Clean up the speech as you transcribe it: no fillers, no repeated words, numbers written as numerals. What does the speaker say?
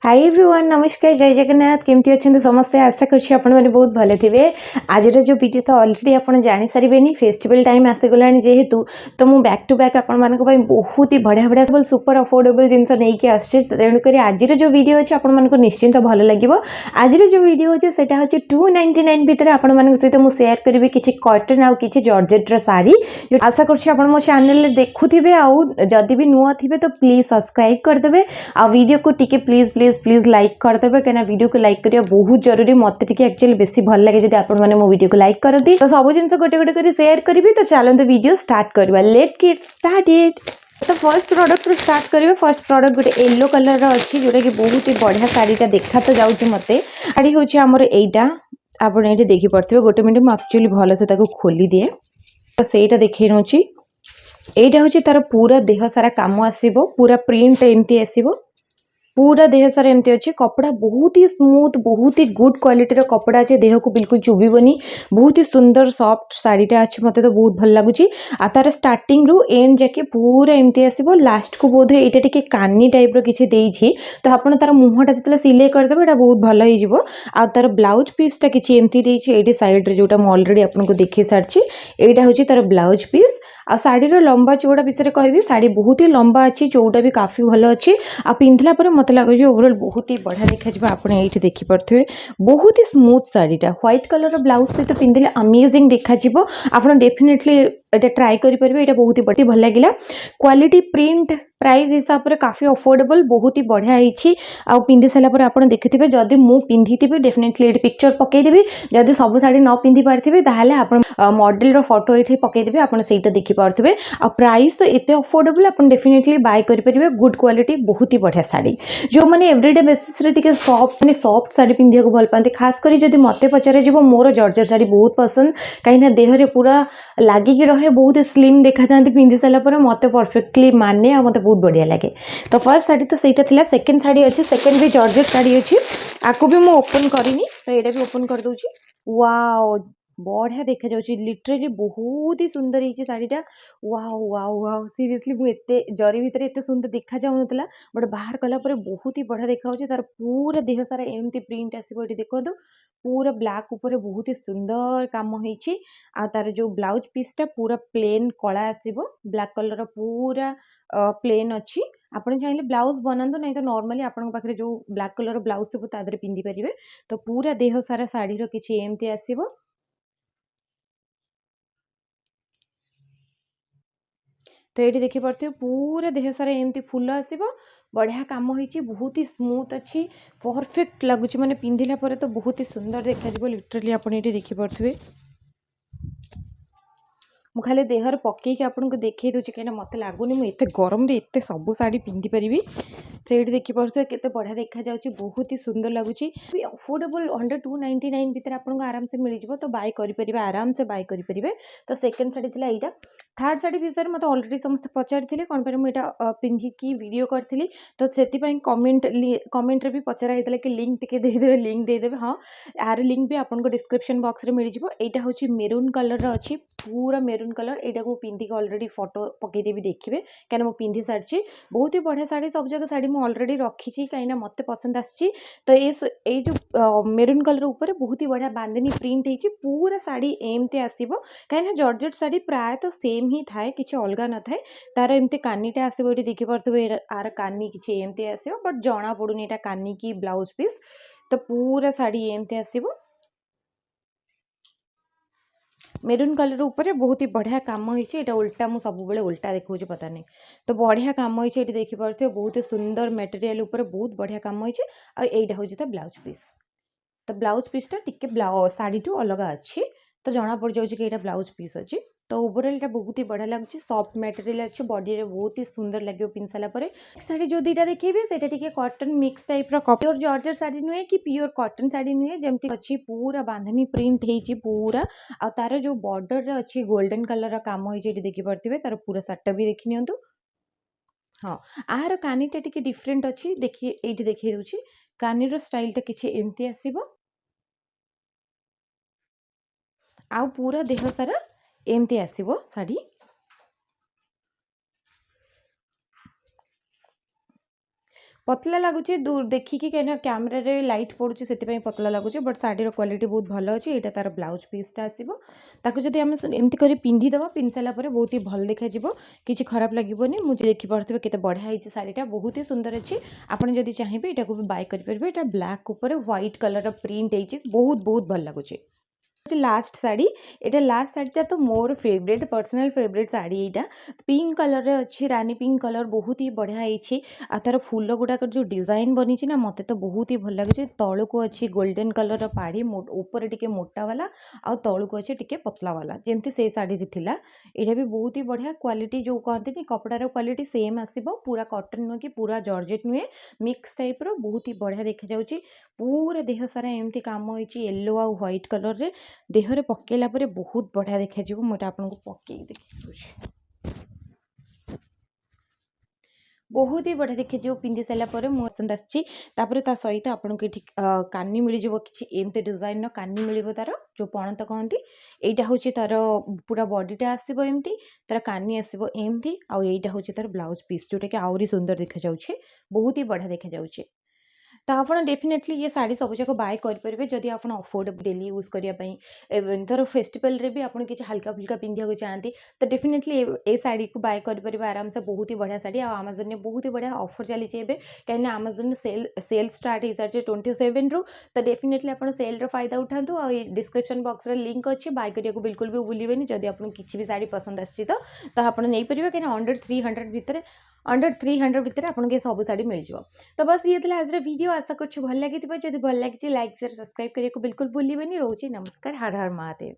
Hi everyone नमस्कार जय जगन्नाथ केमती अच्छे समस्ते आशा करछि आपण माने बहुत भले थिबे। आज जो वीडियो तो ऑलरेडी आपण जानि सारिबेनी फेस्टिवल टाइम आसे गलानी जेहेतु तो मु बैक टू बैक आपण मानक पई बहुत ही बढ़िया बढ़िया सब सुपर अफोर्डेबल जिंस नै के आछे तेणु करी आज जो वीडियो अछि आपण मानक निश्चिंत भलो लागिवो। आज जो वीडियो अछि सेटा होछि 299 भितर आपण मानक सहित मु शेयर करबी किछि कॉटन आ किछि जॉर्जेट रा साड़ी जो आशा करछि आपण मो चैनल रे देखुथिबे आ जदी भी नुवा थिबे तो प्लीज सब्सक्राइब कर देबे आ वीडियो को टिके प्लीज प्लीज प्लीज लाइक करदेवे कहीं वीडियो को लाइक करिया बहुत जरूरी मत टिके एक्चुअली बेसी भल लगे जब आपण मैंने मो वीडियो को लाइक करती तो सब जिन गोटे गोटे कर शेयर करी तो चलते वीडियो स्टार्ट करवा लेट गेट स्टार्टेड। तो फर्स्ट प्रोडक्ट रू स्टार्ट करेंगे। फर्स्ट प्रोडक्ट गोटे येलो कलर अच्छी जोटा कि बहुत ही बढ़िया शाढ़ीटा देखा तो जाऊँगी मत शाढ़ी हूँ आमर यहीटा आप देखी पारे गोटे मिनट मुझे एक्चुअली भलसे खोली दिए तो सहीटा देखे नौ यहीटा हूँ तार पूरा देह सारा कम आसो पूरा प्रिंट एमती आसो पूरा देह सारा एमती अच्छी कपड़ा बहुत ही स्मूथ बहुत ही गुड क्वालिटी रो कपड़ा अच्छे देह को बिल्कुल चुभीबनी बहुत ही सुंदर सॉफ्ट शाढ़ीटा अच्छे मत तो बहुत भल लगुच आ तार स्टार्टिंग रु एंड जाके पूरा एमती आसो लास्ट को बोध यहाँ टिके कानी टाइप रो किछि देइछि तो आपण तार मुहटा जितले सिलाई करदेबे एटा बहुत भल होई जिवो। आ तार ब्लाउज पीसटा किछि एमती देइछि एठी साइड रे जोटा म ऑलरेडी आपनको देखि सारछि एटा होछि तार ब्लाउज पीस। आ शाढ़ीर लंबा चौड़ा विषय कहबी शाढ़ी बहुत ही लंबा अच्छी चौड़ा भी काफी भल अच्छी आ पिंधला पर मत लगे ओवरऑल बहुत ही बढ़िया देखा आप ये देखिपे बहुत ही स्मूथ शाढ़ीटा व्हाइट कलर ब्लाउज सहित पिंधले अमेजिंग देखा आप डेफिनेटली ये ट्राए करेंगे ये बहुत ही भल लगे क्वालिटी प्रिंट प्राइस हिसाब से काफी अफोर्डेबल बहुत ही बढ़िया होती आ पिंधि सारापर आप देखिथे जदि मु पिंधि डेफिनेटली ये पिक्चर पकईदेवी जदि सब शाढ़ी न पिंधि पारे ताहले आप मॉडल रो फोटो ये पकईदेवी आप सहीटा देखिपे आ प्राइस तो एत अफोर्डेबल आप डेफिनेटली बाय करेंगे गुड क्वालिटी बहुत ही बढ़िया शाढ़ी जो मैंने एवरीडे बेसिस टे सॉफ्ट मैंने सॉफ्ट शाढ़ी पिंधिया भल पाते खास कर जब मत पचारे मोर जॉर्जेट शाढ़ी बहुत पसंद कहीं देहरे पूरा लागिकी रहे बहुत स्लिम देखा जाती पिंधि सारापर मत परफेक्टली माने मत बहुत बढ़िया लगे। तो फर्स्ट शाढ़ी तो सहीटा थिला सेकंड शाढ़ी अच्छी सेकंड भी जॉर्जेट शाढ़ी अच्छी आपको भी मुझे ओपन करनी तो यहाँ भी ओपन कर दूची वाओ बढ़िया देखा जाऊँगी लिटरेली बहुत ही सुंदर होती शाढ़ीटा वाओ वाओ वाओ सीरियसली मुझे जरी भितर एत सुंदर देखा जाऊन बट बाहर कलापर बहुत ही बढ़िया देखा तार पूरा देह सारा एमती प्रिंट आसो ये देखो पूरा ब्लैक ऊपर बहुत ही सुंदर काम होती आ तार जो ब्लाउज पीसटा पूरा प्लेन कला आसो ब्लैक कलर पूरा प्लेन अच्छी आपन चाहिए ब्लाउज बनातु नहीं तो नॉर्मली आपन पाखे जो ब्लैक कलर ब्लाउज थी तादरे पिंधि पारे तो पूरा देह सारा शाढ़ीर किसी एमती आसो तो ये देखिपे पूरा देह सारा एमती फुल आसो बढ़िया कम होती बहुत ही स्मूथ अच्छी परफेक्ट लगुच मैंने पिंधिला पर तो बहुत ही सुंदर देखा लिटरली आप देखिपे मु खाली देहर पकईकि आपको देखई दूसरी कहीं मत लगुनि मुझे गरम एत सब शाढ़ी पिंधि पारि तो ये देखिपे केते बढ़िया देखा जाउछि बहुत ही सुंदर लगुच अफोर्डेबल अंडर 299 भितर आपको आराम से मिल जाव तो बाय करेंगे आराम से बाय करेंगे। तो सेकेंड शाढ़ी थी यहाँ थर्ड शाढ़ी विषय मत अलरेडी समस्त पचारि कौन पर मुझे पिंधिकी वीडियो करी तो से कमेंट भी पचरा होता कि लिंक टिके देदेवे लिंक देदेवे हाँ यार लिंक भी आपको डिस्क्रिप्शन बॉक्स में मिल जाव। यहाँ हूँ मेरून कलर अच्छी पूरा मेरून कलर यहाँ को पिंधिकी अलरेडी फोटो पकईदेवी देखिए कहीं मुझे पिंधि सारी बहुत ही बढ़िया शाढ़ी सब जगह शाढ़ी मुझे अलरेडी रखी कहीं मत पसंद आसी तो ये जो मेरून कलर ऊपर बहुत ही बढ़िया बांधनी प्रिंट होती पूरा शाढ़ी एमती आसो कहीं जॉर्जेट शाढ़ी प्राय तो सेम ही थाए किसी अलग न थाए तार एमती कानीटा आसो ये देखिपे आर कानी किसी एमती आसो बट जना पड़ूनी यहाँ कानी की ब्लाउज पीस तो पूरा शाढ़ी एमती आसो मेरून कलर ऊपर बहुत ही बढ़िया काम होती उल्टा मुझे सब उल्टा देखा पता नहीं तो बढ़िया काम होती ये देखिपे बहुत ही सुंदर मटेरियल ऊपर बहुत बढ़िया काम होती आईटा हूँ तो ब्लाउज पीस तो ब्लाउज पीसटा टिके शाढ़ी टू अलग अच्छी तो जना पड़ जाऊँ कि यहाँ ब्लाउज पीस अच्छी तो ओवरऑल ये बहुत ही बढ़िया लगे सॉफ्ट मटेरियल अच्छे बॉडी रे बहुत ही सुंदर लगे पिंध सारापर शाढ़ी जो दुटा देखिए से cotton mix type pure georgette sari नुहे कि प्योर कॉटन शाढ़ी नुहे जमती अच्छी पूरा बांधनी प्रिंट होती पूरा आ तार जो बॉर्डर अच्छी गोल्डन कलर काम होती देखिपे तार पूरा शार्टा भी देखी नियंतु हाँ आहार कानीटा टिके डिफरेंट अच्छी देखिए ये देखिए दूसरी कानीर स्टाइलटा किसी एमती आसो आ पूरा देह सारा एमती आसो शाढ़ी पतला लगुच दूर देखिकी कहीं कैमेरा रे लाइट पड़ुଛି ସେଥିପାଇଁ पतला लगुच बट शाढ़ीर क्वालिटी बहुत भल अच्छी यहाँ तार ब्लाउज पीसटा आसो जब आम एमती कर पिंधिदेव पिंधि सारापर बहुत ही भल देखा किसी खराब लगे मुझे देखिपे केते बढ़िया होती शाढ़ीटा बहुत ही सुंदर अच्छी आपड़ जदि चाहिए यहाँ को भी बाय करेंगे। यहाँ ब्लैक उपर व्हाइट कलर प्रिंट होती बहुत बहुत भल लगुच लास्ट शाढ़ी यहाँ लास्ट शाढ़ीटा तो मोर फेवरेट पर्सनल फेवरेट शाढ़ी यहाँ पिंक कलर अच्छी रानी पिंक कलर बहुत ही बढ़िया होती तार फूल गुड़ाक जो डिजाइन बनी ना मत तो बहुत ही भल लगे तलू को अच्छी गोल्डन कलर पाड़ी ऊपर टिके मोटा वाला आ तलू को अच्छी टिके पतला वाला जमती से शाढ़ी थिला यहाँ भी बहुत ही बढ़िया क्वालिटी जो कहते कपड़ार क्वालिटी सेम आसो पूरा कॉटन नुहे कि पूरा जॉर्जेट नुहे मिक्स टाइप रो बहुत ही बढ़िया देखा जाऊँगी पूरा देह सारा एमती काम होती येलो आ व्हाइट कलर रे देहरे पकेला परे बहुत बढ़िया देखा मुझे आपको पकई देखिए बहुत ही बढ़िया देखिए पिंधि सारापर मु पसंद आसपर ता सहित आपको ये कानी मिल कि एमती डिजाइन कानी मिल तार जो पणत कहती यहाँ हूँ तार पूरा बॉडीटा आसो एमती तार कानी आसो एमती आईटा हूँ तार ब्लाउज पीस जोटा कि आहरी सुंदर देखा जाऊँचे बहुत ही बढ़िया देखा जाऊँचे तो आप डेफिनेटली ये शाढ़ी सब जाक बाय करेंगे जदि आप अफोर्डेबल डेली यूज करने धर फेस्टिवल रे भी आप किसी हल्का फुल्का पिंधा चाहती तो डेफिनेटली ये शाढ़ी को बाय करेंगे आराम से बहुत ही बढ़िया शाढ़ी आमाजन ने बहुत ही बढ़िया ऑफर चली कहीं आमाजन सेल स्टार्ट हो सारी 27 रु तो डेफिनेटली आप सेल फायदा उठातु आ डिस्क्रिप्शन बॉक्स रे लिंक अच्छी बाय करने को बिल्कुल भी भूलें जदि आपको किसी भी शाढ़ी पसंद आसी तो आप नहीं पारे कहीं अंडर 300 भितर आपको सब शाढ़ी मिल जाए। तो बस ये था आज वीडियो आशा कर भल लगी जब भल लगी लाइक शेयर सब्सक्राइब करने को बिल्कुल भूलें रोचे नमस्कार हर हर महादेव।